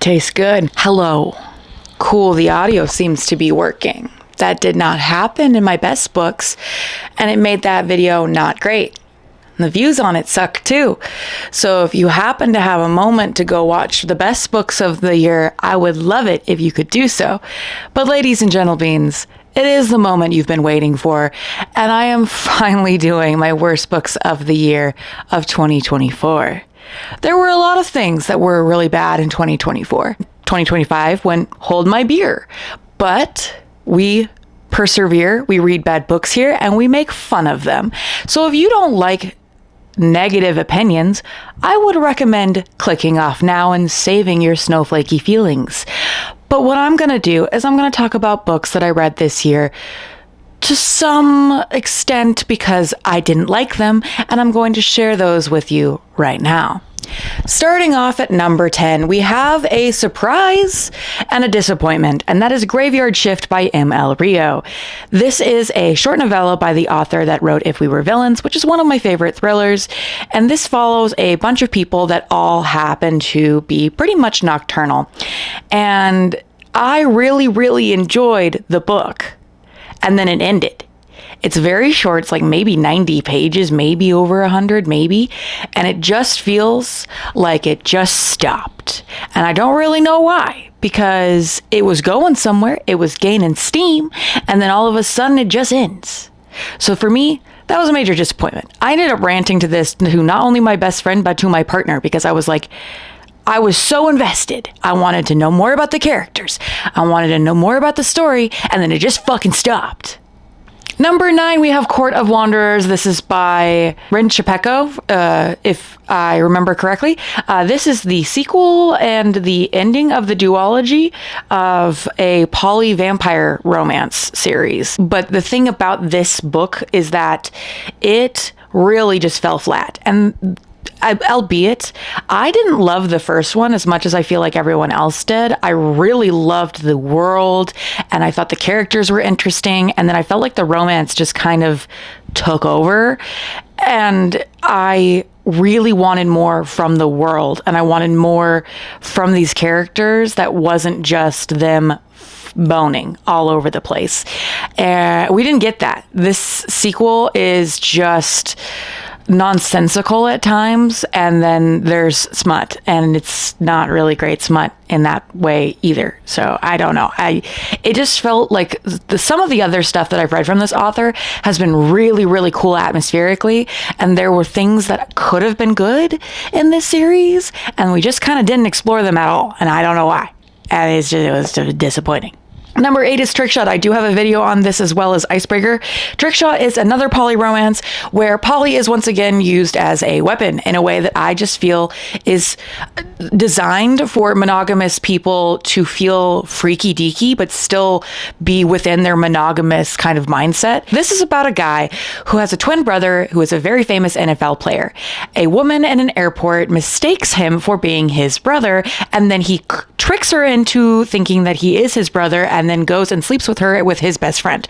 that tastes good. Hello. Cool, the audio seems to be working. That did not happen in my best books, and it made that video not great. And the views on it suck too. So if you happen to have a moment to go watch the best books of the year, I would love it if you could do so. But ladies and gentlebeans, it is the moment you've been waiting for, and I am finally doing my worst books of the year of 2024. There were a lot of things that were really bad in 2024. 2025 went hold my beer, but we persevere, we read bad books here, and we make fun of them. So if you don't like negative opinions, I would recommend clicking off now and saving your snowflakey feelings. But what I'm going to do is I'm going to talk about books that I read this year to some extent because I didn't like them, and I'm going to share those with you right now. Starting off at number 10, we have a surprise and a disappointment, and that is Graveyard Shift by M.L. Rio. This is a short novella by the author that wrote If We Were Villains, which is one of my favorite thrillers, and this follows a bunch of people that all happen to be pretty much nocturnal. And I really enjoyed the book, and then it ended. It's very short. It's like maybe 90 pages, maybe over 100, maybe. And it just feels like it just stopped. And I don't really know why, because it was going somewhere. It was gaining steam. And then all of a sudden it just ends. So for me, that was a major disappointment. I ended up ranting to this to not only my best friend, but to my partner, because I was like, I was so invested. I wanted to know more about the characters. I wanted to know more about the story. And then it just fucking stopped. Number 9, we have Court of Wanderers. This is by Rin Chapeko, if I remember correctly. This is the sequel and the ending of the duology of a poly-vampire romance series. But the thing about this book is that it really just fell flat. And albeit, I didn't love the first one as much as I feel like everyone else did. I really loved the world, and I thought the characters were interesting, and then I felt like the romance just kind of took over, and I really wanted more from the world, and I wanted more from these characters that wasn't just them boning all over the place. We didn't get that. This sequel is just nonsensical at times, and then there's smut, and it's not really great smut in that way either. So I don't know. It just felt like some of the other stuff that I've read from this author has been really cool atmospherically, and there were things that could have been good in this series, and we just kind of didn't explore them at all, and I don't know why. And it was just disappointing. Number 8 is Trickshot. I do have a video on this as well as Icebreaker. Trickshot is another poly romance where poly is once again used as a weapon in a way that I just feel is designed for monogamous people to feel freaky deaky, but still be within their monogamous kind of mindset. This is about a guy who has a twin brother who is a very famous NFL player. A woman in an airport mistakes him for being his brother, and then he tricks her into thinking that he is his brother, and then goes and sleeps with her with his best friend.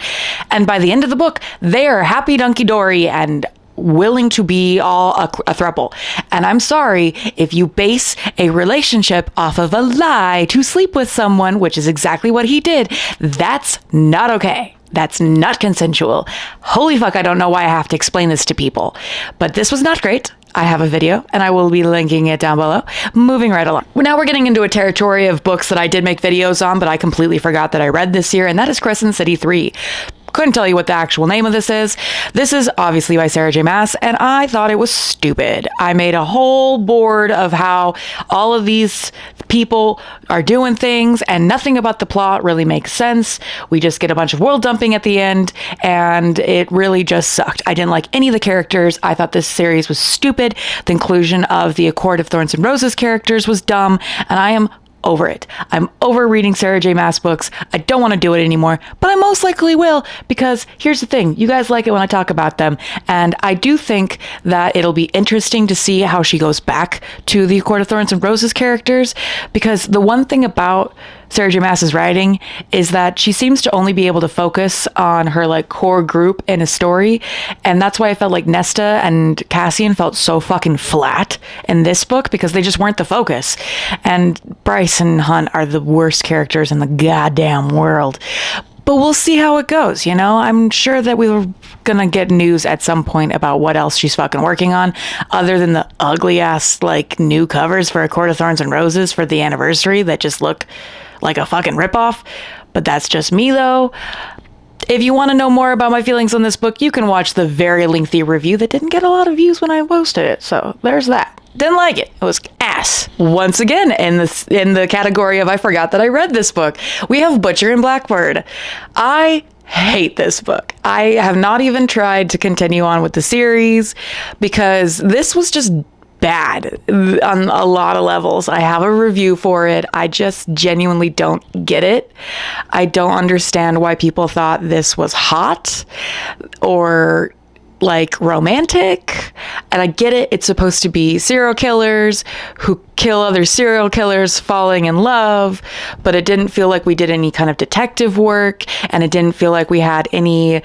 And by the end of the book, they are happy dunky dory and willing to be all a throuple. And I'm sorry, if you base a relationship off of a lie to sleep with someone, which is exactly what he did, that's not okay. That's not consensual. Holy fuck, I don't know why I have to explain this to people. But this was not great. I have a video, and I will be linking it down below. Moving right along. Now we're getting into a territory of books that I did make videos on, but I completely forgot that I read this year, and that is Crescent City 3. Couldn't tell you what the actual name of this is. This is obviously by Sarah J. Maas, and I thought it was stupid. I made a whole board of how all of these people are doing things, and nothing about the plot really makes sense. We just get a bunch of world dumping at the end, and it really just sucked. I didn't like any of the characters. I thought this series was stupid. The inclusion of the A Court of Thorns and Roses characters was dumb, and I am over it. I'm over reading Sarah J. Maas books. I don't want to do it anymore, but I most likely will, because here's the thing. You guys like it when I talk about them, and I do think that it'll be interesting to see how she goes back to the Court of Thorns and Roses characters, because the one thing about Sarah J. Maas's writing is that she seems to only be able to focus on her like core group in a story. And that's why I felt like Nesta and Cassian felt so fucking flat in this book, because they just weren't the focus. And Bryce and Hunt are the worst characters in the goddamn world. But we'll see how it goes, you know? I'm sure that we were gonna get news at some point about what else she's fucking working on, other than the ugly ass, like, new covers for A Court of Thorns and Roses for the anniversary that just look like a fucking ripoff. But that's just me, though. If you want to know more about my feelings on this book, you can watch the very lengthy review that didn't get a lot of views when I posted it. So there's that. Didn't like it. It was ass. Once again, in the category of I forgot that I read this book, we have Butcher and Blackbird. I hate this book. I have not even tried to continue on with the series because this was just bad on a lot of levels. I have a review for it. I just genuinely don't get it. I don't understand why people thought this was hot or like romantic. And I get it. It's supposed to be serial killers who kill other serial killers falling in love, but it didn't feel like we did any kind of detective work, and it didn't feel like we had any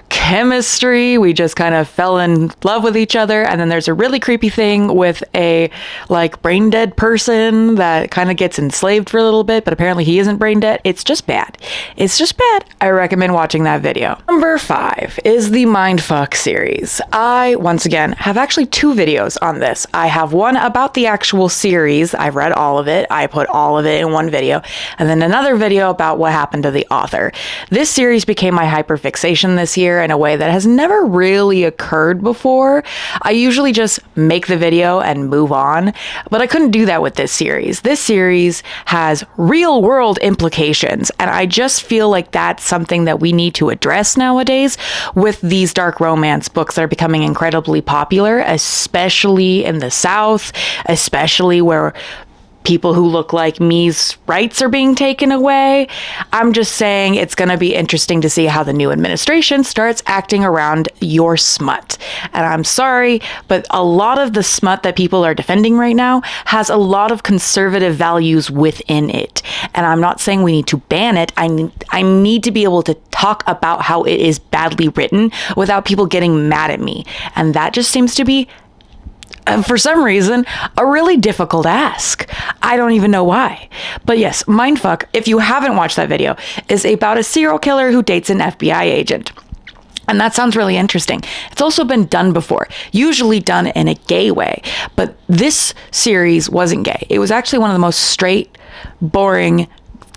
chemistry. We just kind of fell in love with each other. And then there's a really creepy thing with a like brain dead person that kind of gets enslaved for a little bit, but apparently he isn't brain dead. It's just bad. It's just bad. I recommend watching that video. Number 5 is the Mindfuck series. I, once again, have actually 2 videos on this. I have one about the actual series. I've read all of it. I put all of it in one video. And then another video about what happened to the author. This series became my hyperfixation this year in a way that has never really occurred before. I usually just make the video and move on, but I couldn't do that with this series. This series has real world implications, and I just feel like that's something that we need to address nowadays with these dark romance books that are becoming incredibly popular, especially in the South, especially where people who look like me's rights are being taken away. I'm just saying it's going to be interesting to see how the new administration starts acting around your smut. And I'm sorry, but a lot of the smut that people are defending right now has a lot of conservative values within it. And I'm not saying we need to ban it. I need to be able to talk about how it is badly written without people getting mad at me. And that just seems to be, for some reason, a really difficult ask. I don't even know why. But yes, Mindfuck, if you haven't watched that video, is about a serial killer who dates an FBI agent. And that sounds really interesting. It's also been done before, usually done in a gay way. But this series wasn't gay. It was actually one of the most straight, boring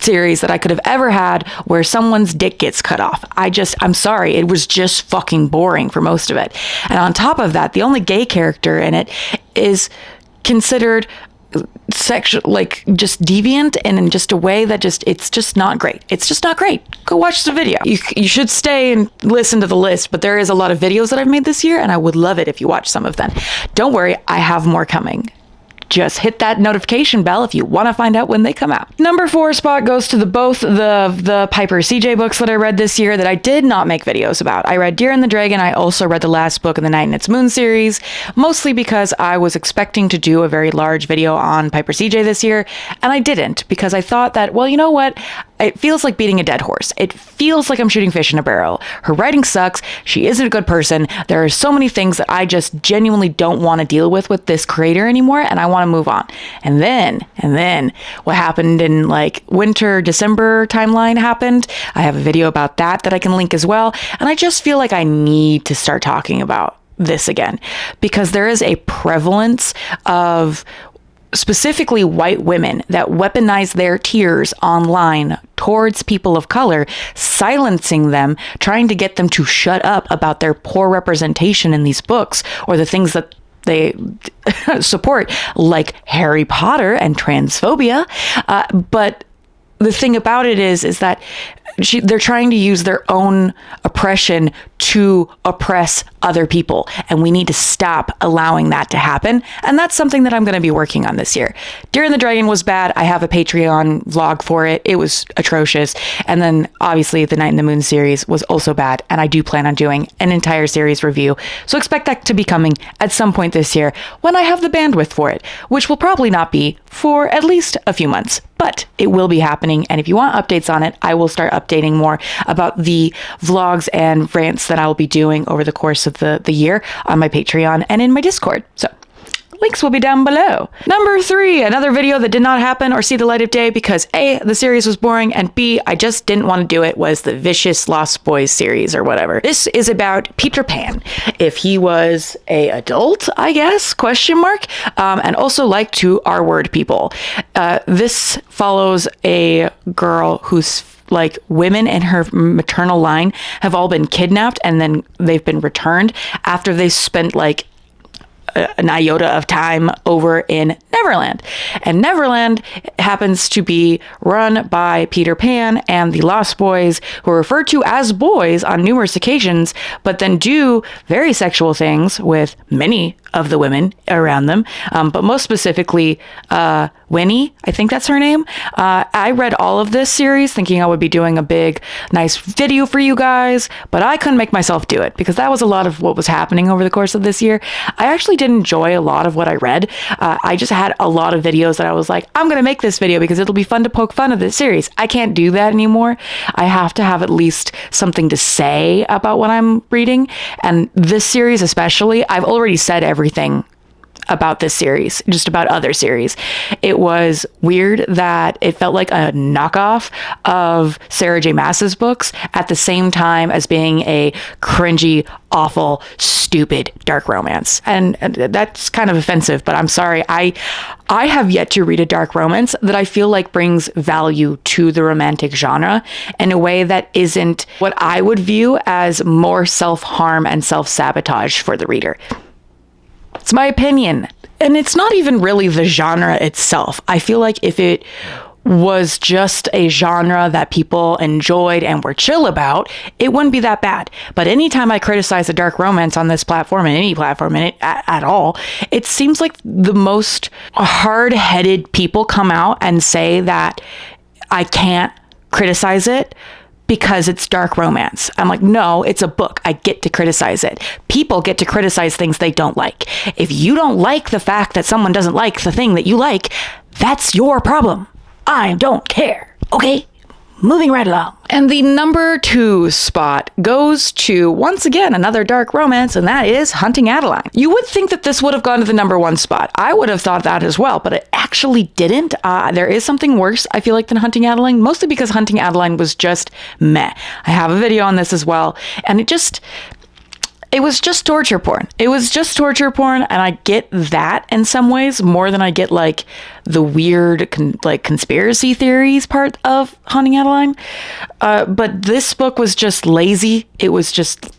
series that I could have ever had where someone's dick gets cut off. I'm sorry, it was just fucking boring for most of it. And on top of that, the only gay character in it is considered sexual, like just deviant, and in just a way that it's just not great. It's just not great. Go watch the video. You should stay and listen to the list, but there is a lot of videos that I've made this year, and I would love it if you watch some of them. Don't worry, I have more coming. Just hit that notification bell if you want to find out when they come out. Number 4 spot goes to both the Piper CJ books that I read this year that I did not make videos about. I read Deer and the Dragon. I also read the last book in the Night and Its Moon series, mostly because I was expecting to do a very large video on Piper CJ this year, and I didn't, because I thought that, well, you know what? It feels like beating a dead horse. It feels like I'm shooting fish in a barrel. Her writing sucks. She isn't a good person. There are so many things that I just genuinely don't want to deal with this creator anymore, and I want to move on. And then what happened in like winter, December timeline happened. I have a video about that I can link as well. And I just feel like I need to start talking about this again, because there is a prevalence of specifically white women that weaponize their tears online towards people of color, silencing them, trying to get them to shut up about their poor representation in these books or the things that they support, like Harry Potter and transphobia. But the thing about it is that they're trying to use their own oppression to oppress other people. And we need to stop allowing that to happen. And that's something that I'm going to be working on this year. During the Dragon was bad. I have a Patreon vlog for it. It was atrocious. And then obviously the Night and the Moon series was also bad. And I do plan on doing an entire series review. So expect that to be coming at some point this year when I have the bandwidth for it, which will probably not be for at least a few months, but it will be happening. And if you want updates on it, I will start updating more about the vlogs and rants that I will be doing over the course of the year on my Patreon and in my Discord. So links will be down below. Number 3, another video that did not happen or see the light of day because A, the series was boring, and B, I just didn't want to do it, was the Vicious Lost Boys series or whatever. This is about Peter Pan. If he was a adult, I guess, question mark, and also liked to R-word people. This follows a girl who's like women in her maternal line have all been kidnapped and then they've been returned after they spent like an iota of time over in Neverland. And Neverland happens to be run by Peter Pan and the Lost Boys, who are referred to as boys on numerous occasions, but then do very sexual things with many of the women around them. But most specifically, Winnie, I think that's her name. I read all of this series thinking I would be doing a big, nice video for you guys, but I couldn't make myself do it because that was a lot of what was happening over the course of this year. I actually did enjoy a lot of what I read. I just had a lot of videos that I was like, I'm going to make this video because it'll be fun to poke fun of this series. I can't do that anymore. I have to have at least something to say about what I'm reading. And this series especially, I've already said everything about this series, just about other series. It was weird that it felt like a knockoff of Sarah J. Maas's books at the same time as being a cringy, awful, stupid dark romance. And that's kind of offensive, but I'm sorry. I have yet to read a dark romance that I feel like brings value to the romantic genre in a way that isn't what I would view as more self-harm and self-sabotage for the reader. It's my opinion. And it's not even really the genre itself. I feel like if it was just a genre that people enjoyed and were chill about, it wouldn't be that bad. But anytime I criticize a dark romance on this platform, and any platform at all, it seems like the most hard-headed people come out and say that I can't criticize it because it's dark romance. I'm like, no, it's a book. I get to criticize it. People get to criticize things they don't like. If you don't like the fact that someone doesn't like the thing that you like, that's your problem. I don't care. Okay? Moving right along. And the number 2 spot goes to, once again, another dark romance, and that is Hunting Adeline. You would think that this would have gone to the number 1 spot. I would have thought that as well, but it actually didn't. There is something worse, I feel like, than Hunting Adeline, mostly because Hunting Adeline was just meh. I have a video on this as well, and it was just torture porn. It was just torture porn, and I get that in some ways more than I get like the weird conspiracy theories part of Hunting Adeline. But this book was just lazy. It was just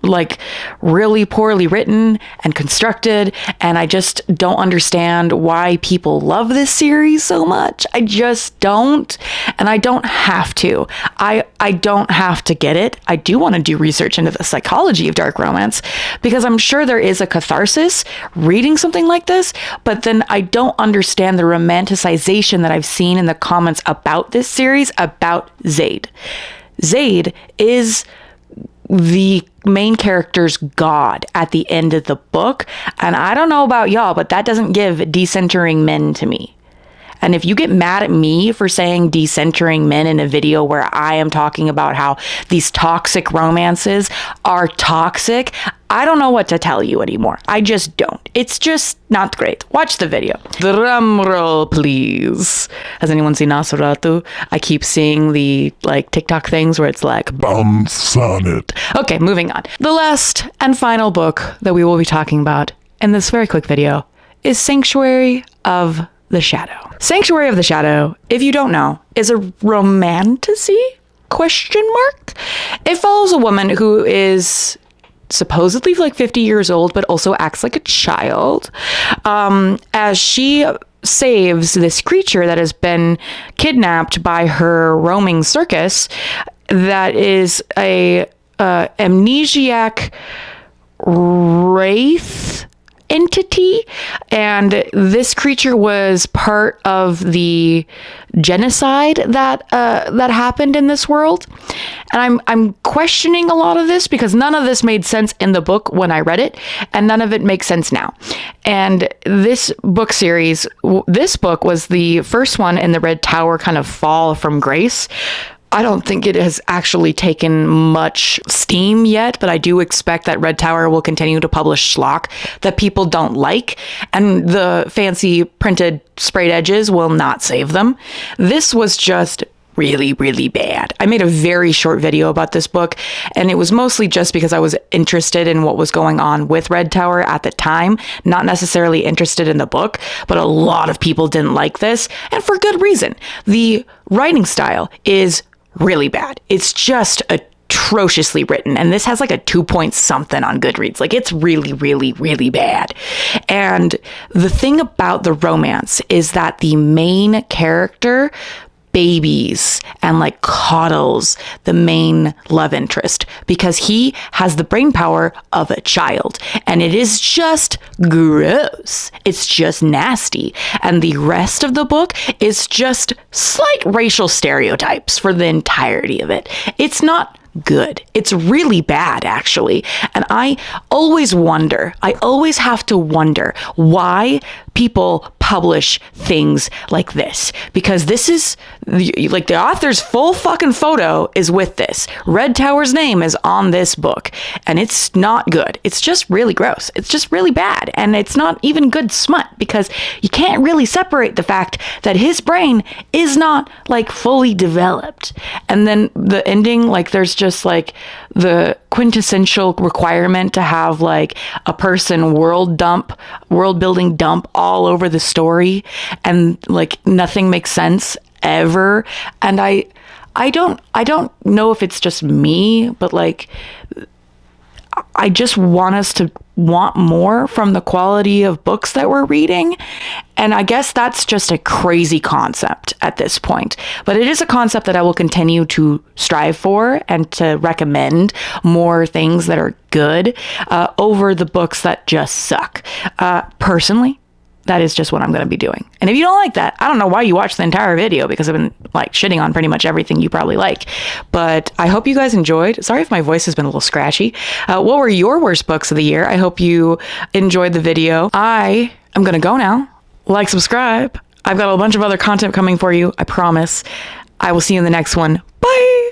like really poorly written and constructed, and I just don't understand why people love this series so much. I just don't, and I don't have to. I don't have to get it. I do want to do research into the psychology of dark romance because I'm sure there is a catharsis reading something like this, but then I don't understand the romanticization that I've seen in the comments about this series about Zaid. Zaid is the main character's god at the end of the book. And I don't know about y'all, but that doesn't give decentering men to me. And if you get mad at me for saying decentering men in a video where I am talking about how these toxic romances are toxic, I don't know what to tell you anymore. I just don't. It's just not great. Watch the video. Drum roll, please. Has anyone seen Nosferatu? I keep seeing the TikTok things where it's like, bounce on it. Okay, moving on. The last and final book that we will be talking about in this very quick video is Sanctuary of the Shadow. Sanctuary of the Shadow, if you don't know, is a romantasy? ? It follows a woman who is supposedly 50 years old, but also acts like a child, as she saves this creature that has been kidnapped by her roaming circus that is a amnesiac wraith entity, and this creature was part of the genocide that happened in this world. And I'm questioning a lot of this because none of this made sense in the book when I read it, and none of it makes sense now. And this book series, this book was the first one in the Red Tower kind of fall from grace. I don't think it has actually taken much steam yet, but I do expect that Red Tower will continue to publish schlock that people don't like, and the fancy printed sprayed edges will not save them. This was just really, really bad. I made a very short video about this book, and it was mostly just because I was interested in what was going on with Red Tower at the time, not necessarily interested in the book, but a lot of people didn't like this, and for good reason. The writing style is really bad. It's just atrociously written. And this has like a 2 point something on Goodreads. Like, it's really, really, really bad. And the thing about the romance is that the main character babies and like coddles the main love interest because he has the brain power of a child, and it is just gross. It's just nasty. And the rest of the book is just slight racial stereotypes for the entirety of it. It's not good. It's really bad, actually. And I always have to wonder why people publish things like this, because this is like the author's full fucking photo is with this. Red Tower's name is on this book, and it's not good. It's just really gross. It's just really bad. And it's not even good smut because you can't really separate the fact that his brain is not like fully developed. And then the ending, like there's just like the quintessential requirement to have like a person world building dump all over the story, and like nothing makes sense ever. And I don't know if it's just me, but like I just want us to want more from the quality of books that we're reading. And I guess that's just a crazy concept at this point. But it is a concept that I will continue to strive for and to recommend more things that are good over the books that just suck. Personally, that is just what I'm going to be doing. And if you don't like that, I don't know why you watched the entire video, because I've been like shitting on pretty much everything you probably like. But I hope you guys enjoyed. Sorry if my voice has been a little scratchy. What were your worst books of the year? I hope you enjoyed the video. I am going to go now. Like, subscribe. I've got a bunch of other content coming for you. I promise. I will see you in the next one. Bye.